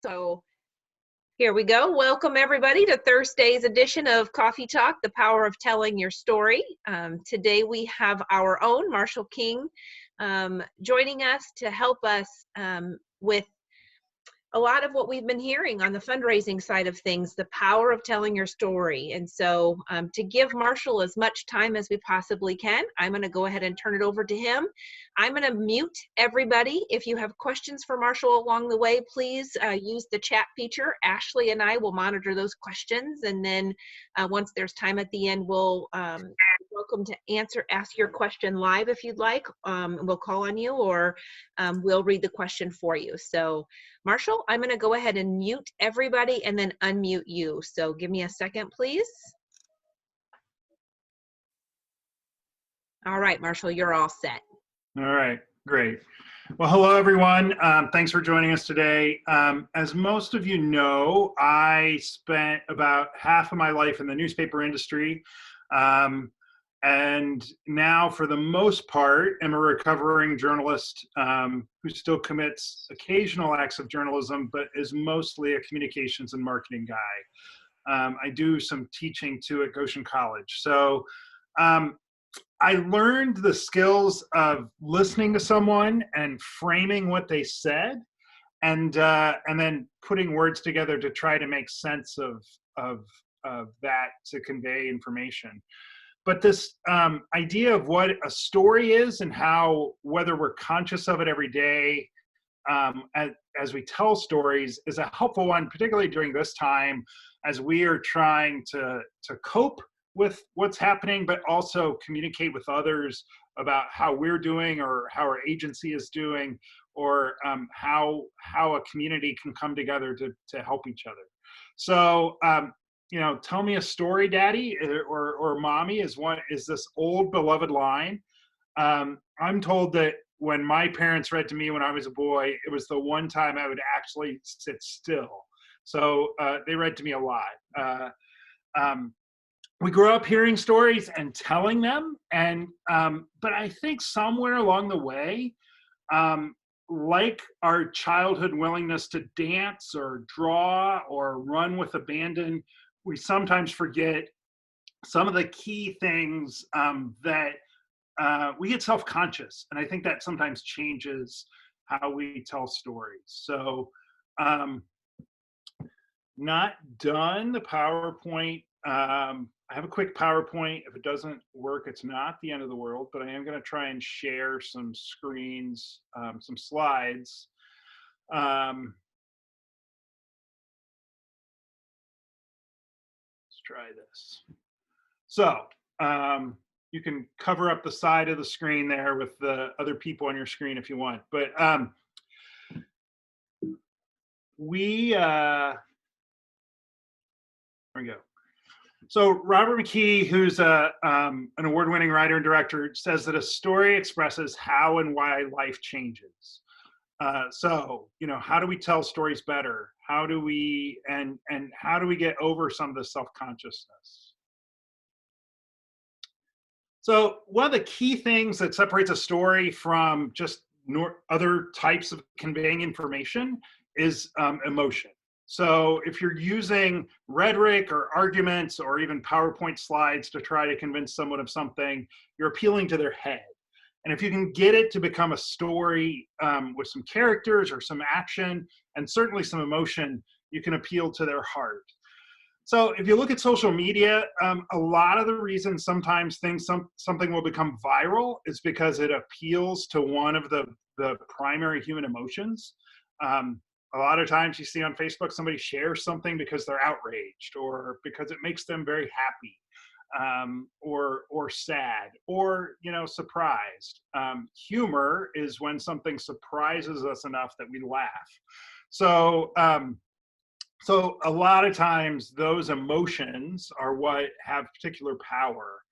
So here we go. Welcome everybody to Thursday's edition of Coffee Talk, the power of telling your story. Today we have our own Marshall King joining us to help us with a lot of what we've been hearing on the fundraising side of things, the power of telling your story. And so to give Marshall as much time as we possibly can, I'm going to go ahead and turn it over to him. I'm going to mute everybody. If you have questions for Marshall along the way, please use the chat feature. Ashley and I will monitor those questions. And then once there's time at the end, we'll welcome to ask your question live if you'd like. We'll call on you, or we'll read the question for you. So Marshall, I'm going to go ahead and mute everybody and then unmute you. So give me a second, please. All right, Marshall, you're all set. All right, great. Well, hello, everyone. Thanks for joining us today. As most of you know, I spent about half of my life in the newspaper industry. And now, for the most part, am a recovering journalist who still commits occasional acts of journalism, but is mostly a communications and marketing guy. I do some teaching too at Goshen College. So I learned the skills of listening to someone and framing what they said, and then putting words together to try to make sense of that to convey information. But this idea of what a story is and how, whether we're conscious of it every day as we tell stories, is a helpful one, particularly during this time as we are trying to cope with what's happening, but also communicate with others about how we're doing or how our agency is doing, or how a community can come together to help each other. So, you know, tell me a story, Daddy, or Mommy is this old beloved line. I'm told that when my parents read to me when I was a boy, it was the one time I would actually sit still. So they read to me a lot. We grew up hearing stories and telling them, and but I think somewhere along the way, like our childhood willingness to dance or draw or run with abandon, we sometimes forget some of the key things that we get self-conscious. And I think that sometimes changes how we tell stories. So not done the PowerPoint. I have a quick PowerPoint. If it doesn't work, it's not the end of the world, but I am going to try and share some screens, some slides. Try this. So you can cover up the side of the screen there with the other people on your screen if you want. But there we go. So Robert McKee, who's an award-winning writer and director, says that a story expresses how and why life changes. So, you know, how do we tell stories better? How do we, and how do we get over some of the self-consciousness? So one of the key things that separates a story from just other types of conveying information is emotion. So if you're using rhetoric or arguments or even PowerPoint slides to try to convince someone of something, you're appealing to their head. And if you can get it to become a story with some characters or some action and certainly some emotion, you can appeal to their heart. So if you look at social media, a lot of the reasons sometimes something will become viral is because it appeals to one of the primary human emotions. A lot of times you see on Facebook somebody shares something because they're outraged or because it makes them very happy. Or sad, or, you know, surprised. Humor is when something surprises us enough that we laugh. So, so a lot of times those emotions are what have particular power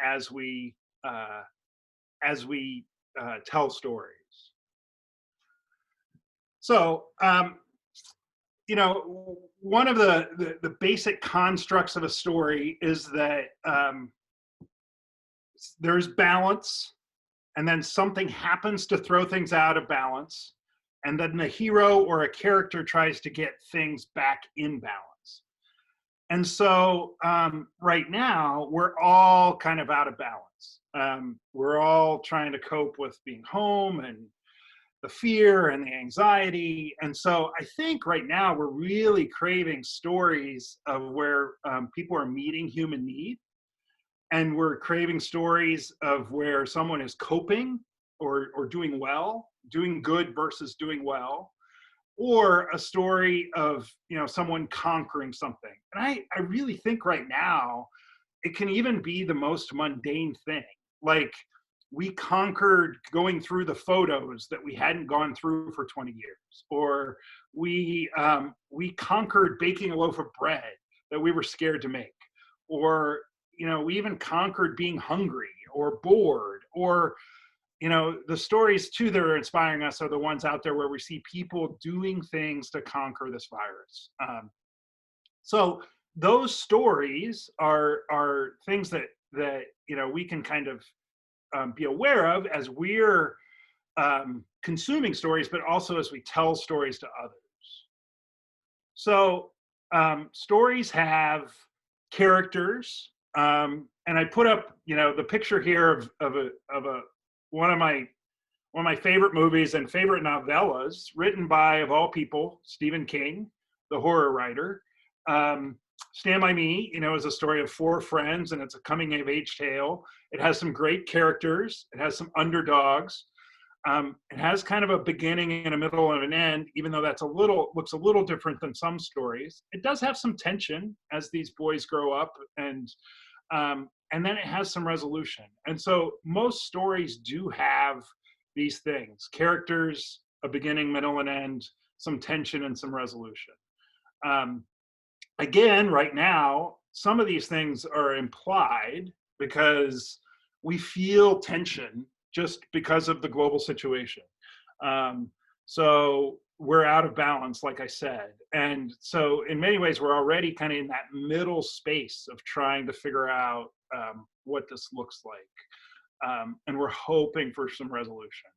as we tell stories. So, you know, one of the basic constructs of a story is that there's balance, and then something happens to throw things out of balance, and then the hero or a character tries to get things back in balance. And so right now, we're all kind of out of balance. We're all trying to cope with being home and the fear and the anxiety. And so I think right now we're really craving stories of where people are meeting human need. And we're craving stories of where someone is coping or doing well, doing good versus doing well, or a story of, you know, someone conquering something. And I really think right now it can even be the most mundane thing. Like, we conquered going through the photos that we hadn't gone through for 20 years, or we conquered baking a loaf of bread that we were scared to make, or, you know, we even conquered being hungry or bored, or, you know, the stories too that are inspiring us are the ones out there where we see people doing things to conquer this virus. So those stories are things that you know, we can kind of be aware of as we're consuming stories, but also as we tell stories to others. So stories have characters, and I put up, you know, the picture here of a one of my favorite movies and favorite novellas, written by, of all people, Stephen King, the horror writer. Stand By Me, you know, is a story of four friends, and it's a coming of age tale. It has some great characters. It has some underdogs. It has kind of a beginning and a middle and an end, even though that's looks a little different than some stories. It does have some tension as these boys grow up, and then it has some resolution. And so most stories do have these things: characters, a beginning, middle, and end, some tension, and some resolution. Again, right now, some of these things are implied because we feel tension just because of the global situation. So we're out of balance, like I said. And so in many ways, we're already kind of in that middle space of trying to figure out what this looks like. And we're hoping for some resolution.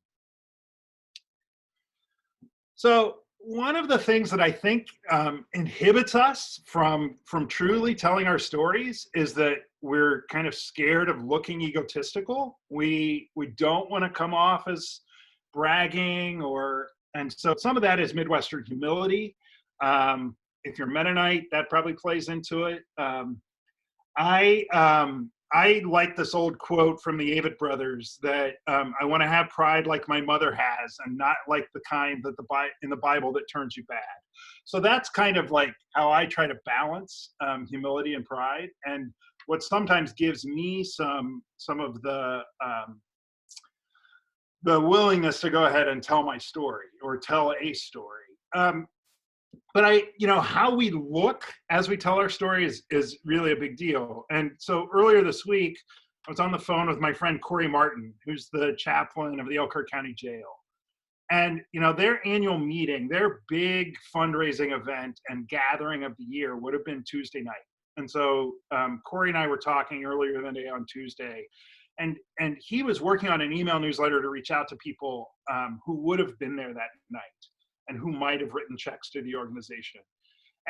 So one of the things that I think inhibits us from truly telling our stories is that we're kind of scared of looking egotistical. We don't want to come off as bragging, and so some of that is Midwestern humility. If you're Mennonite, that probably plays into it. I I like this old quote from the Avett brothers that I want to have pride like my mother has, and not like the kind that in the Bible that turns you bad. So that's kind of like how I try to balance humility and pride, and what sometimes gives me some of the willingness to go ahead and tell my story or tell a story. But how we look as we tell our story is really a big deal. And so earlier this week, I was on the phone with my friend Corey Martin, who's the chaplain of the Elkhart County Jail. And, their annual meeting, their big fundraising event and gathering of the year would have been Tuesday night. And so Corey and I were talking earlier in the day on Tuesday, and he was working on an email newsletter to reach out to people who would have been there that night and who might have written checks to the organization.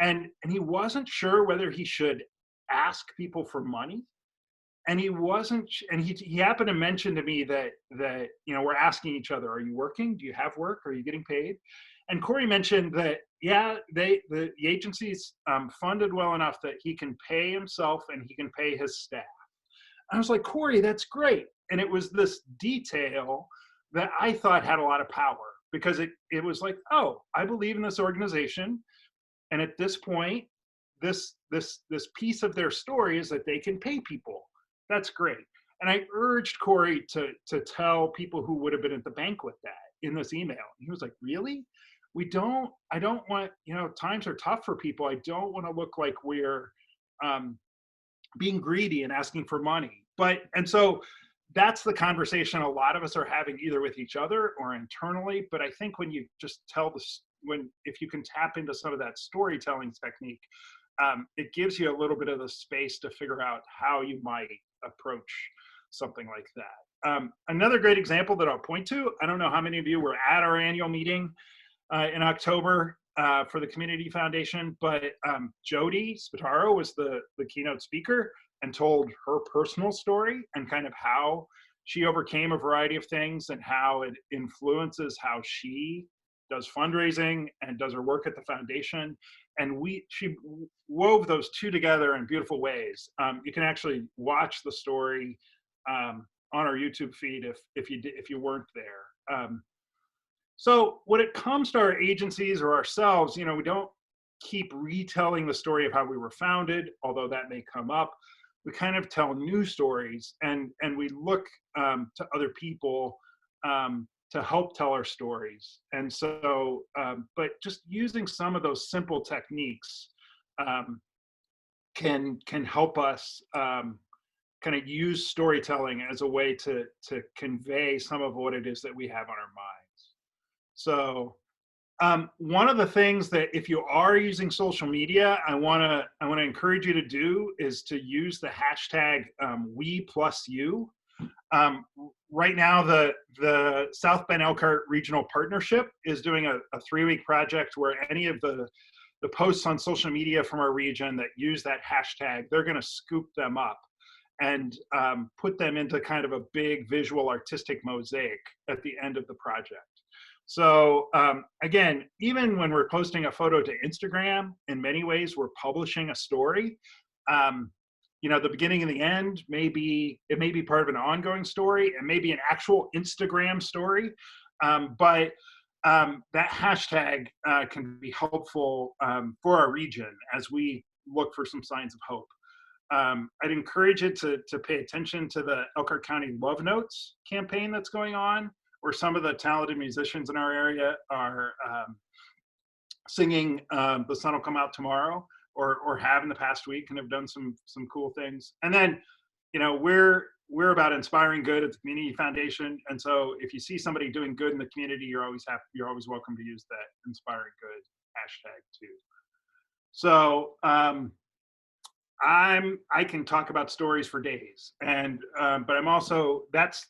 And he wasn't sure whether he should ask people for money. And he wasn't, and he happened to mention to me that we're asking each other, are you working? Do you have work? Are you getting paid? And Corey mentioned that, yeah, the agency's funded well enough that he can pay himself and he can pay his staff. I was like, Corey, that's great. And it was this detail that I thought had a lot of power, because it was like, oh, I believe in this organization. And at this point, this piece of their story is that they can pay people. That's great. And I urged Corey to tell people who would have been at the banquet that in this email. And he was like, really? I don't want, times are tough for people. I don't want to look like we're being greedy and asking for money. And so that's the conversation a lot of us are having, either with each other or internally. But I think when you just if you can tap into some of that storytelling technique, it gives you a little bit of the space to figure out how you might approach something like that. Another great example that I'll point to, I don't know how many of you were at our annual meeting. in October for the Community Foundation. But Jody Spataro was the keynote speaker and told her personal story and kind of how she overcame a variety of things and how it influences how she does fundraising and does her work at the foundation. And she wove those two together in beautiful ways. You can actually watch the story on our YouTube feed if you weren't there. So when it comes to our agencies or ourselves, we don't keep retelling the story of how we were founded, although that may come up. We kind of tell new stories, and we look to other people to help tell our stories. And so, but just using some of those simple techniques can help us kind of use storytelling as a way to convey some of what it is that we have on our minds. So one of the things that if you are using social media, I want to encourage you to do is to use the hashtag #WePlusYou. Right now, the South Bend Elkhart Regional Partnership is doing a 3-week project where any of the posts on social media from our region that use that hashtag, they're going to scoop them up and put them into kind of a big visual artistic mosaic at the end of the project. So again, even when we're posting a photo to Instagram, in many ways, we're publishing a story. The beginning and the end may be part of an ongoing story. It may be an actual Instagram story, but that hashtag can be helpful for our region as we look for some signs of hope. I'd encourage you to pay attention to the Elkhart County Love Notes campaign that's going on, where some of the talented musicians in our area are singing "The Sun Will Come Out Tomorrow," or have in the past week, and have done some cool things. And then, we're about inspiring good at the Community Foundation, and so if you see somebody doing good in the community, you're always welcome to use that inspiring good hashtag too. So I can talk about stories for days, and but I'm also that's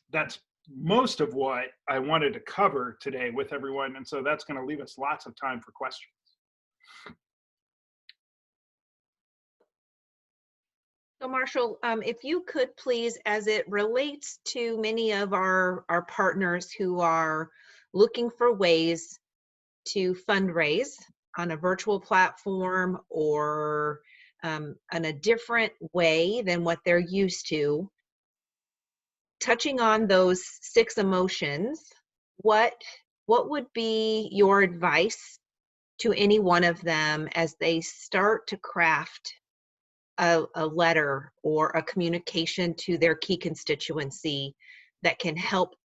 most of what I wanted to cover today with everyone, and so that's going to leave us lots of time for questions. So Marshall, if you could please, as it relates to many of our partners who are looking for ways to fundraise on a virtual platform or in a different way than what they're used to, touching on those 6 emotions, what would be your advice to any one of them as they start to craft a letter or a communication to their key constituency that can help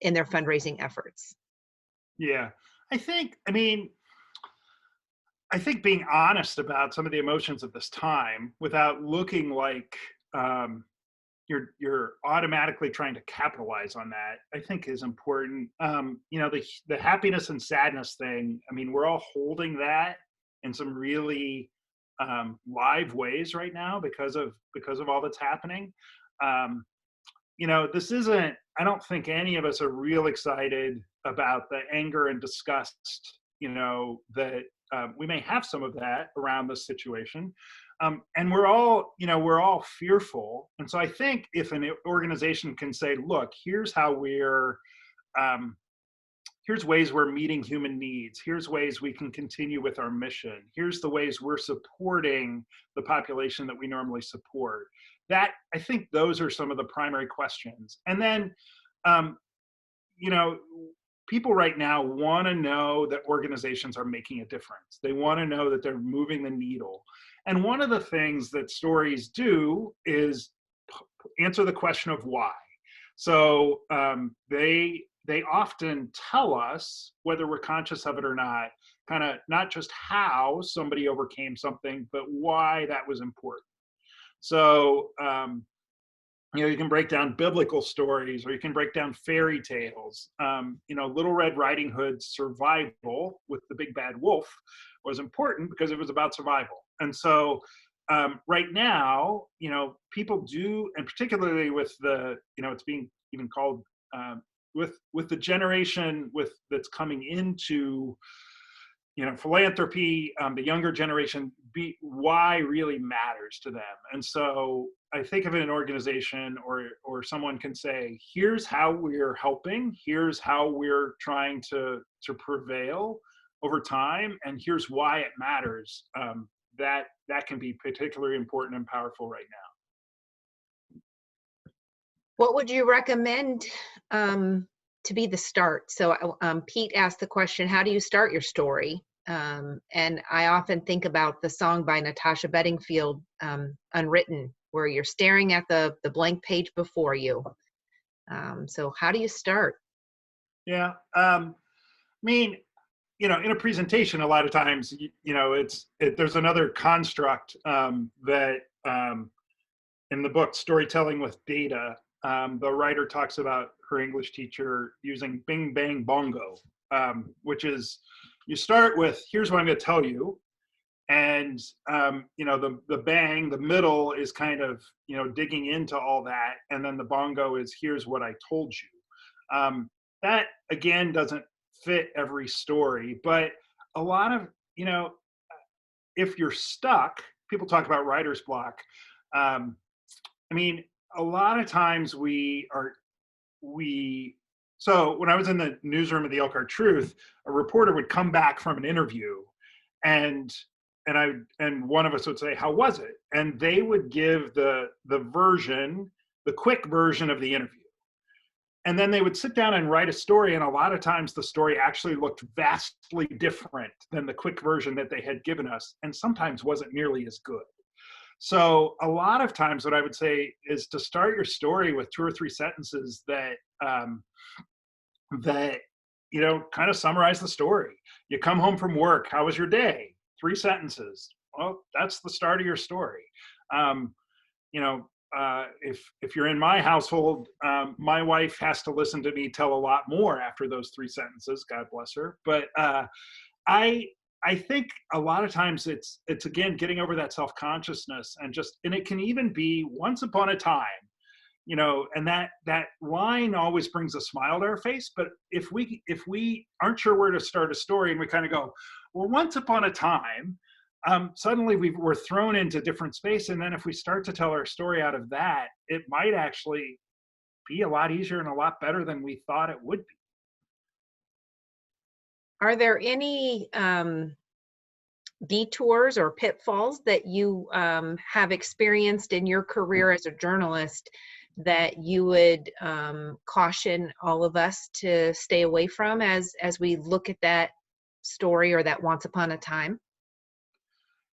in their fundraising efforts? Yeah, I think being honest about some of the emotions of this time without looking like you're automatically trying to capitalize on that, I think is important. The happiness and sadness thing, we're all holding that in some really live ways right now because of all that's happening. This isn't, I don't think any of us are real excited about the anger and disgust, that we may have some of that around this situation. And we're all fearful. And so I think if an organization can say, look, here's how here's ways we're meeting human needs. Here's ways we can continue with our mission. Here's the ways we're supporting the population that we normally support. That, I think those are some of the primary questions. And then, people right now want to know that organizations are making a difference. They want to know that they're moving the needle. And one of the things that stories do is answer the question of why. So they often tell us, whether we're conscious of it or not, kind of not just how somebody overcame something, but why that was important. So, you can break down biblical stories, or you can break down fairy tales. Little Red Riding Hood's survival with the big bad wolf was important because it was about survival. And so right now, people do, and particularly with it's being even called with the generation that's coming into, philanthropy, the younger generation, why really matters to them. And so I think of an organization or someone can say, here's how we're helping, here's how we're trying to prevail over time, and here's why it matters. That can be particularly important and powerful right now. What would you recommend to be the start? So Pete asked the question, how do you start your story? And I often think about the song by Natasha Bedingfield, Unwritten, where you're staring at the blank page before you. So how do you start? Yeah. I mean, in a presentation, a lot of times, there's another construct that in the book, Storytelling with Data, the writer talks about her English teacher using bing, bang, bongo, which is you start with, here's what I'm going to tell you. And, the bang, the middle is kind of, digging into all that. And then the bongo is, here's what I told you. That, again, doesn't fit every story, but a lot of, if you're stuck, people talk about writer's block. I mean, a lot of times so when I was in the newsroom of the Elkhart Truth, a reporter would come back from an interview and one of us would say, how was it? And they would give the quick version of the interview. And then they would sit down and write a story. And a lot of times the story actually looked vastly different than the quick version that they had given us, and sometimes wasn't nearly as good. So a lot of times what I would say is to start your story with 2 or 3 sentences that kind of summarize the story. You come home from work, how was your day? 3 sentences. Well, that's the start of your story. If you're in my household, my wife has to listen to me tell a lot more after those 3 sentences, God bless her. But I think a lot of times it's again getting over that self-consciousness and it can even be once upon a time, and that line always brings a smile to our face. But if we aren't sure where to start a story and we kind of go, well, once upon a time, suddenly we're thrown into different space. And then if we start to tell our story out of that, it might actually be a lot easier and a lot better than we thought it would be. Are there any detours or pitfalls that you have experienced in your career as a journalist that you would caution all of us to stay away from as we look at that story or that once upon a time?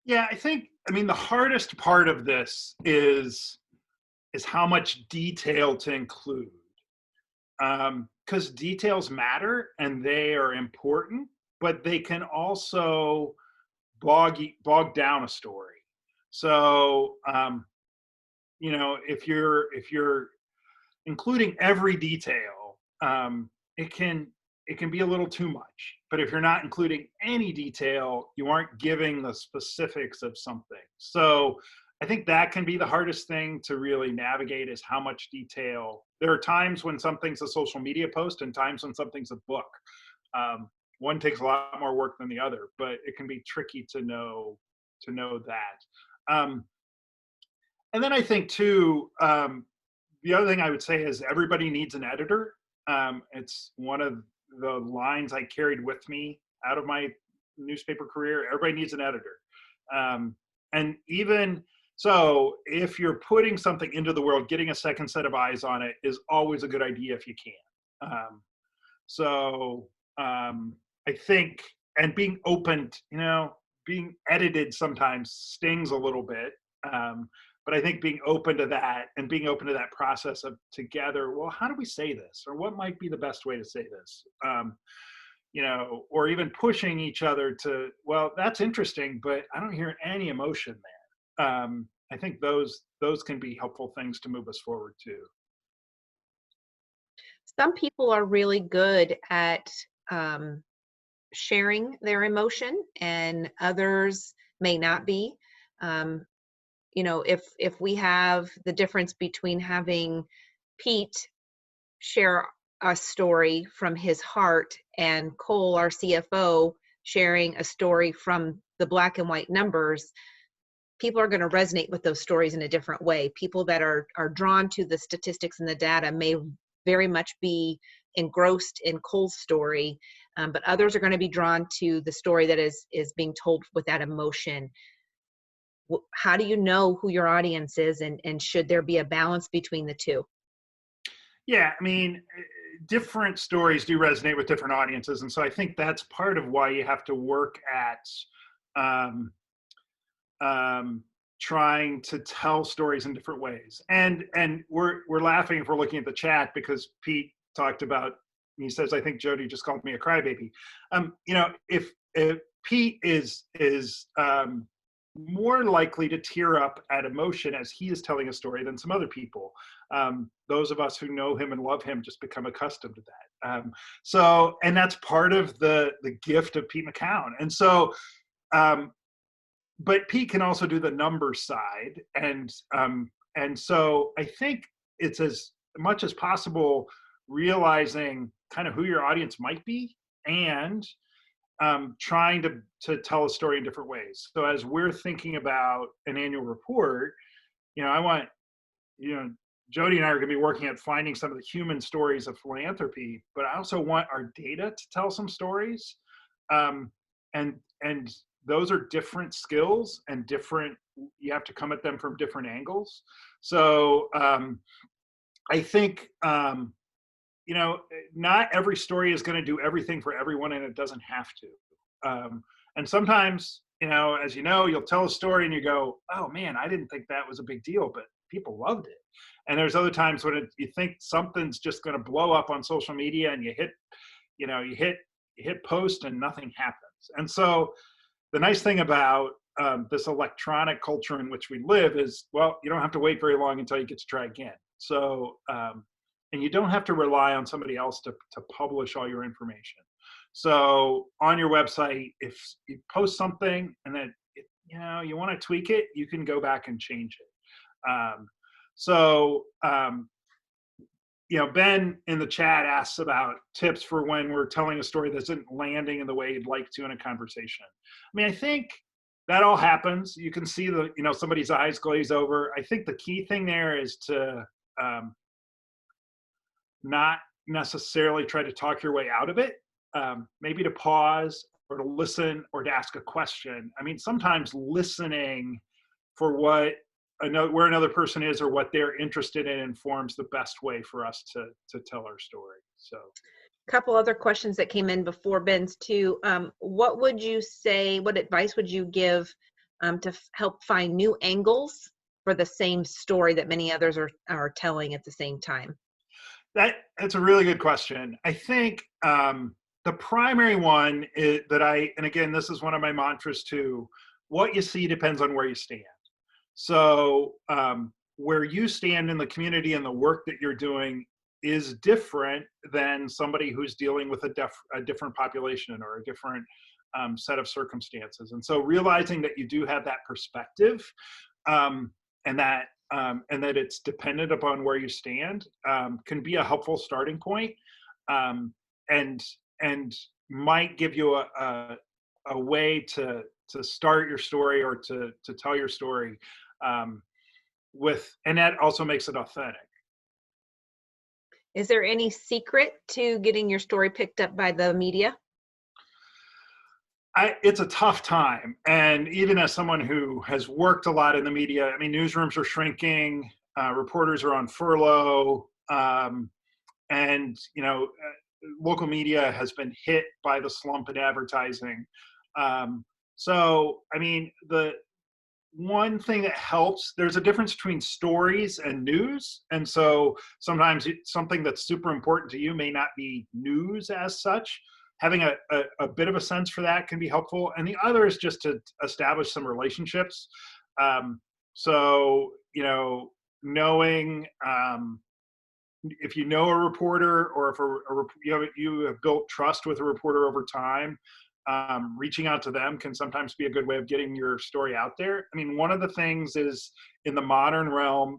Yeah, I mean, the hardest part of this is how much detail to include. Because details matter and they are important, but they can also bog down a story. So, if you're including every detail, it can be a little too much. But if you're not including any detail, you aren't giving the specifics of something. So I think that can be the hardest thing to really navigate, is how much detail. There are times when something's a social media post and times when something's a book. One takes a lot more work than the other, but it can be tricky to know that. And then I think too, the other thing I would say is everybody needs an editor. It's one of the lines I carried with me out of my newspaper career. Everybody needs an editor. And even so, if you're putting something into the world, getting a second set of eyes on it is always a good idea if you can. I think, and being open, being edited sometimes stings a little bit. But I think being open to that and being open to that process of together, well, how do we say this? Or what might be the best way to say this? Or even pushing each other to, well, that's interesting, but I don't hear any emotion there. I think those can be helpful things to move us forward too. Some people are really good at sharing their emotion and others may not be. If we have the difference between having Pete share a story from his heart, and Cole, our CFO, sharing a story from the black and white numbers, people are going to resonate with those stories in a different way. People that are drawn to the statistics and the data may very much be engrossed in Cole's story, but others are going to be drawn to the story that is being told with that emotion. How do you know who your audience is, and should there be a balance between the two? Yeah, I mean, different stories do resonate with different audiences, and so I think that's part of why you have to work at um, trying to tell stories in different ways. And we're laughing if we're looking at the chat because Pete talked about. He says, "I think Jody just called me a crybaby." If Pete is more likely to tear up at emotion as he is telling a story than some other people. Those of us who know him and love him just become accustomed to that. And that's part of the gift of Pete McCown. And so, but Pete can also do the numbers side, and so I think it's as much as possible realizing kind of who your audience might be, and trying to tell a story in different ways. So as we're thinking about an annual report, I want, Jody and I are going to be working at finding some of the human stories of philanthropy, but I also want our data to tell some stories. And those are different skills and different, you have to come at them from different angles. So I think, not every story is going to do everything for everyone, and it doesn't have to. And sometimes, as you know, you'll tell a story and you go, "Oh man, I didn't think that was a big deal, but people loved it." And there's other times when you think something's just going to blow up on social media, and you hit post and nothing happens. And so the nice thing about this electronic culture in which we live is, well, you don't have to wait very long until you get to try again. So, and you don't have to rely on somebody else to publish all your information. So on your website, if you post something and then you want to tweak it, you can go back and change it. Ben in the chat asks about tips for when we're telling a story that isn't landing in the way you'd like to in a conversation. I mean, I think that all happens. You can see somebody's eyes glaze over. I think the key thing there is to not necessarily try to talk your way out of it. Maybe to pause or to listen or to ask a question. I mean, sometimes listening for where another person is or what they're interested in informs the best way for us to tell our story. So, a couple other questions that came in before Ben's too. What would you say? What advice would you give to help find new angles for the same story that many others are telling at the same time? That's a really good question. I think the primary one is and again, this is one of my mantras too, what you see depends on where you stand. So where you stand in the community and the work that you're doing is different than somebody who's dealing with a different population or a different set of circumstances. And so realizing that you do have that perspective and that it's dependent upon where you stand can be a helpful starting point, and might give you a way to start your story or to tell your story and that also makes it authentic. Is there any secret to getting your story picked up by the media? It's a tough time. And even as someone who has worked a lot in the media, I mean, newsrooms are shrinking, reporters are on furlough, and, local media has been hit by the slump in advertising. So, I mean, the one thing that helps, there's a difference between stories and news. And so sometimes something that's super important to you may not be news as such. Having a bit of a sense for that can be helpful. And the other is just to establish some relationships. So, knowing if you know a reporter or if you have built trust with a reporter over time, reaching out to them can sometimes be a good way of getting your story out there. I mean, one of the things is in the modern realm,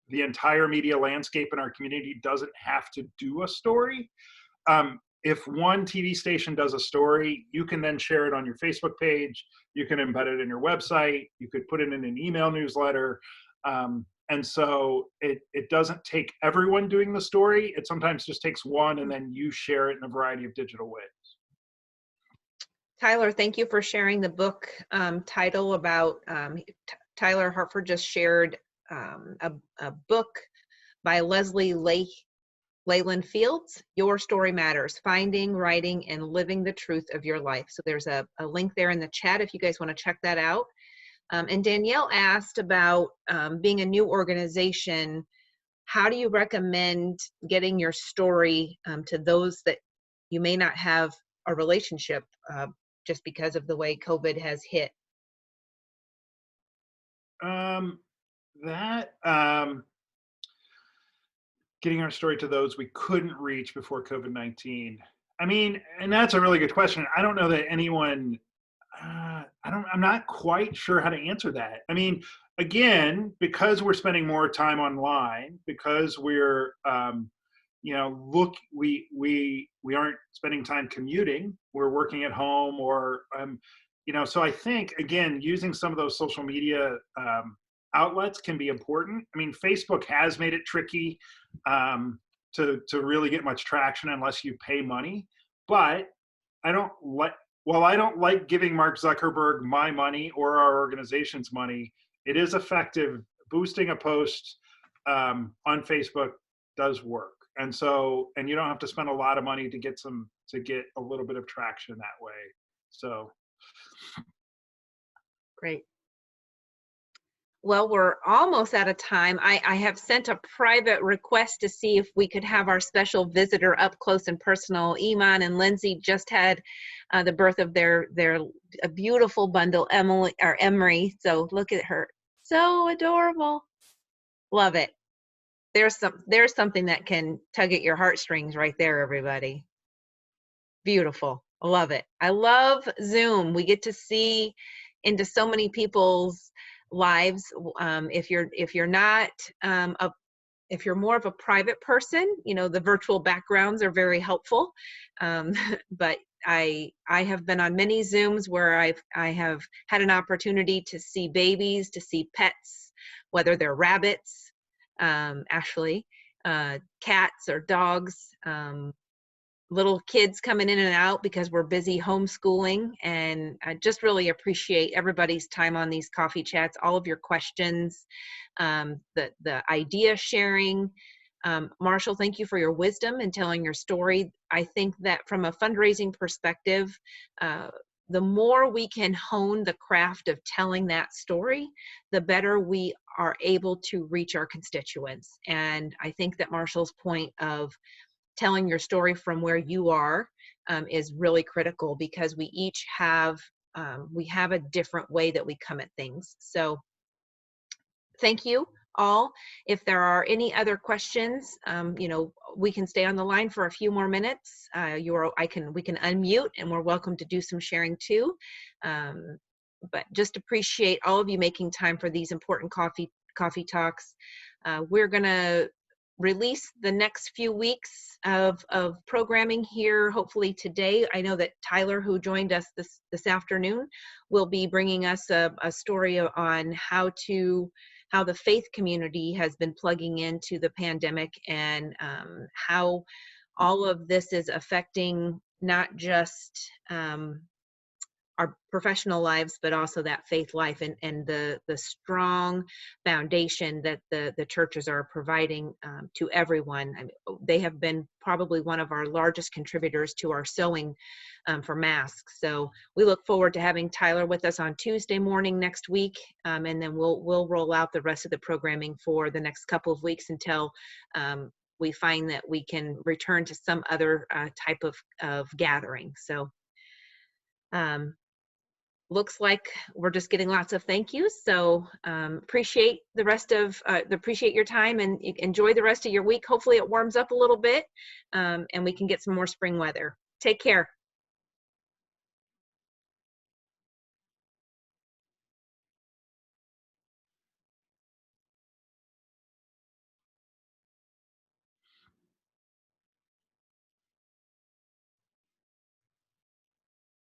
the entire media landscape in our community doesn't have to do a story. If one TV station does a story, you can then share it on your Facebook page. You can embed it in your website. You could put it in an email newsletter. And so it doesn't take everyone doing the story. It sometimes just takes one, and then you share it in a variety of digital ways. Tyler, thank you for sharing the book title about, Tyler Hartford just shared a book by Leslie Leyland Fields, Your Story Matters, Finding, Writing, and Living the Truth of Your Life. So there's a link there in the chat if you guys want to check that out. And Danielle asked about being a new organization. How do you recommend getting your story to those that you may not have a relationship just because of the way COVID has hit? Getting our story to those we couldn't reach before COVID-19. I mean, and that's a really good question. I don't know that anyone, I'm not quite sure how to answer that. I mean, again, because we're spending more time online, because we're, we aren't spending time commuting, we're working at home, or, so I think, again, using some of those social media outlets can be important. I mean, Facebook has made it tricky to really get much traction unless you pay money. But I don't like giving Mark Zuckerberg my money or our organization's money. It is effective. Boosting a post on Facebook does work. And you don't have to spend a lot of money to get a little bit of traction that way. So great. Well, we're almost out of time. I have sent a private request to see if we could have our special visitor up close and personal. Iman and Lindsay just had the birth of their a beautiful bundle, Emery. So look at her, so adorable. Love it. There's something that can tug at your heartstrings right there, everybody. Beautiful. I love it. I love Zoom. We get to see into so many people's lives. If you're not if you're more of a private person, the virtual backgrounds are very helpful. But I have been on many Zooms where I have had an opportunity to see babies, to see pets, whether they're rabbits, Ashley, cats or dogs, little kids coming in and out because we're busy homeschooling. And I just really appreciate everybody's time on these coffee chats, all of your questions, the idea sharing. Marshall, thank you for your wisdom and telling your story. I think that from a fundraising perspective, the more we can hone the craft of telling that story, the better we are able to reach our constituents. And I think that Marshall's point of telling your story from where you are is really critical, because we each have a different way that we come at things. So thank you all. If there are any other questions, we can stay on the line for a few more minutes. We can unmute, and we're welcome to do some sharing too. But just appreciate all of you making time for these important coffee talks. We're gonna release the next few weeks of programming here, hopefully today. I know that Tyler, who joined us this afternoon, will be bringing us a story on how the faith community has been plugging into the pandemic, and how all of this is affecting not just our professional lives, but also that faith life, and the strong foundation that the churches are providing to everyone. I mean, they have been probably one of our largest contributors to our sewing for masks. So we look forward to having Tyler with us on Tuesday morning next week, and then we'll roll out the rest of the programming for the next couple of weeks until we find that we can return to some other type of gathering. So looks like we're just getting lots of thank yous. So appreciate appreciate your time, and enjoy the rest of your week. Hopefully it warms up a little bit, and we can get some more spring weather. Take care.